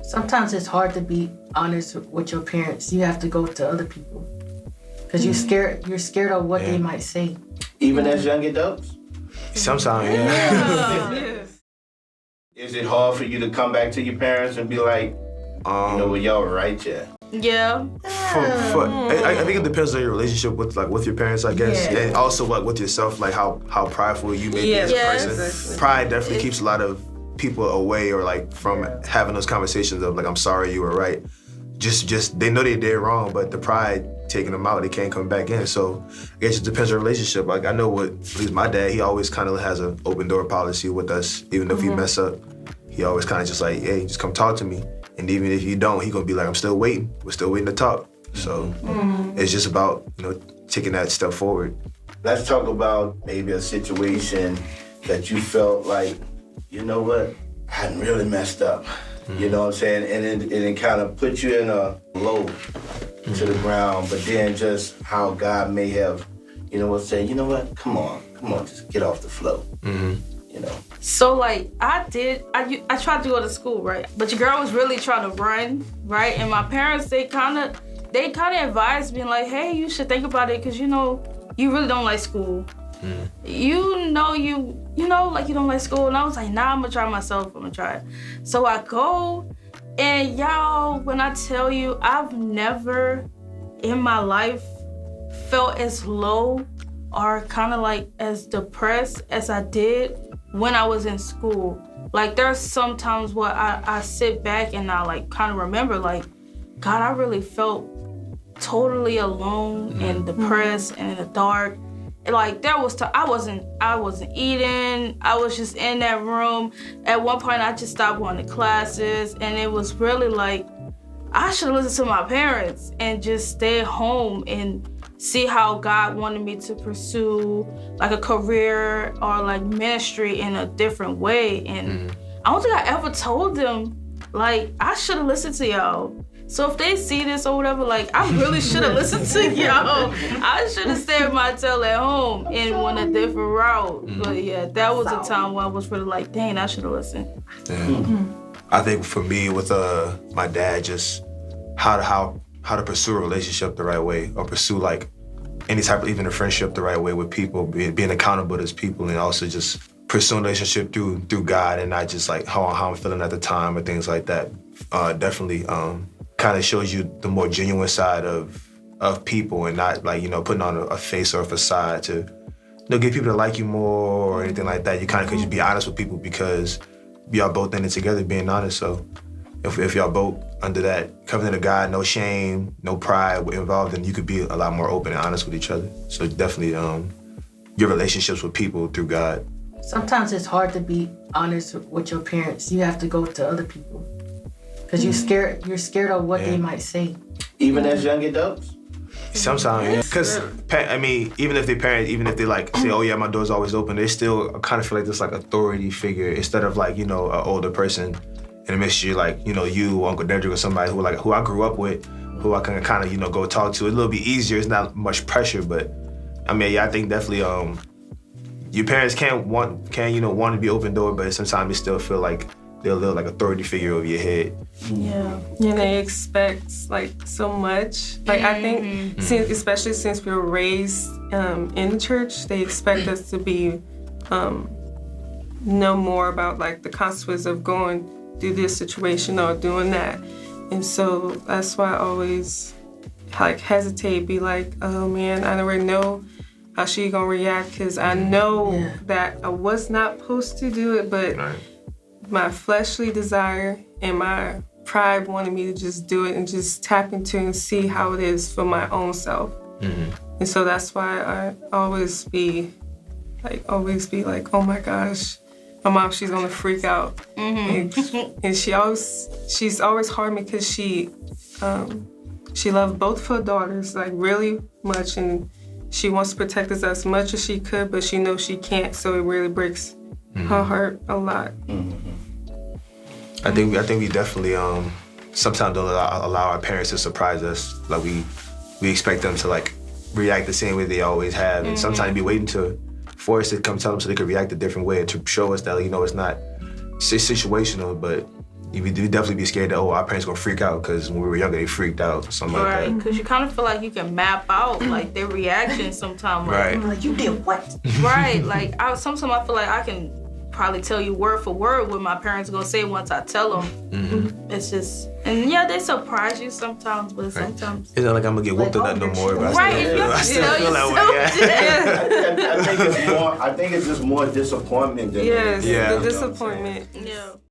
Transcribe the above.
Sometimes it's hard to be honest with your parents. You have to go to other people because you're scared of what they might say. Even as young adults? Sometimes, yeah. Is it hard for you to come back to your parents and be like, you know what, y'all were right, yeah? Yeah. I think it depends on your relationship with your parents, I guess, and also with yourself, like how prideful you may be as a person. Exactly. Pride definitely keeps a lot of people away, or like from having those conversations of like, I'm sorry, you were right. Just they know they did wrong, but the pride taking them out, they can't come back in. So I guess it depends on the relationship. Like I know at least my dad, he always kind of has an open door policy with us. Even if we mess up, he always kind of just like, hey, just come talk to me. And even if you don't, he gonna be like, I'm still waiting. We're still waiting to talk. So it's just about, taking that step forward. Let's talk about maybe a situation that you felt like, you know what, I hadn't really messed up. You know what I'm saying? And it kind of put you in a low to the ground, but then just how God may have, say, you know what, come on, just get off the flow. So like I tried to go to school, right? But your girl was really trying to run, right? And my parents, they kind of advised me like, hey, you should think about it because you really don't like school. You don't like school. And I was like, nah, I'm gonna try myself. I'm gonna try it. So I go, and y'all, when I tell you, I've never in my life felt as low or kind of like as depressed as I did when I was in school. Like there's sometimes where I sit back and I like kind of remember like, God, I really felt totally alone and depressed and in the dark. And like there was I wasn't eating. I was just in that room. At one point I just stopped going to classes, and it was really like I should listen to my parents and just stay home and see how God wanted me to pursue like a career or like ministry in a different way. And I don't think I ever told them like I should have listened to y'all. So if they see this or whatever, like I really should have listened to y'all. I should have stayed my tail at home and went a different route. But yeah, that was a time where I was really like, dang, I should have listened. I think for me with my dad, just how to pursue a relationship the right way, or pursue like any type of even a friendship the right way with people, being accountable as people, and also just pursuing a relationship through God and not just like how I'm feeling at the time or things like that. Definitely kind of shows you the more genuine side of people, and not like putting on a face or a facade to get people to like you more or anything like that. You kind of could just be honest with people because y'all both in it together, being honest. So if y'all both under that covenant of God, no shame, no pride involved, then you could be a lot more open and honest with each other. So definitely your relationships with people through God. Sometimes it's hard to be honest with your parents. You have to go to other people because you're scared of what they might say. Even as young adults? Sometimes, yeah. Because, even if they like say, oh yeah, my door's always open, they still kind of feel like this like authority figure instead of like, an older person in the midst of you, like, you, Uncle Dedrick, or somebody who I grew up with, who I can kind of, go talk to. It's a little bit easier. It's not much pressure, but I think definitely your parents can want to be open door, but sometimes you still feel like they're a little like authority figure over your head. Yeah, they expect like so much. Like I think, especially since we were raised in the church, they expect us to be know more about like the consequences of going through this situation or doing that. And so that's why I always like hesitate, be like, oh man, I already know how she gonna react, because I know that I was not supposed to do it, but my fleshly desire and my pride wanted me to just do it and just tap into and see how it is for my own self. And so that's why I always be like, oh my gosh, my mom, she's gonna freak out. And she's always hard me because she loves both of her daughters like really much, and she wants to protect us as much as she could, but she knows she can't, so it really breaks her heart a lot. I think we definitely sometimes don't allow our parents to surprise us. Like we expect them to like react the same way they always have, and sometimes be waiting for us to come tell them so they could react a different way and to show us that it's not situational, but you would definitely be scared that, oh, our parents gonna freak out because when we were younger, they freaked out, something like Right, that. because you kind of feel like you can map out like their reaction sometimes. Like, Right. Like, you did what? right. Like sometimes I feel like I can probably tell you word for word what my parents gonna say once I tell them. Mm-hmm. It's just, and yeah, they surprise you sometimes, but sometimes. It's not like I'm gonna get whooped or nothing no more, but Right, I and you still, have I to still tell feel that yourself way. Yeah. I think it's just more disappointment than Yes, Yeah. the disappointment. Yeah.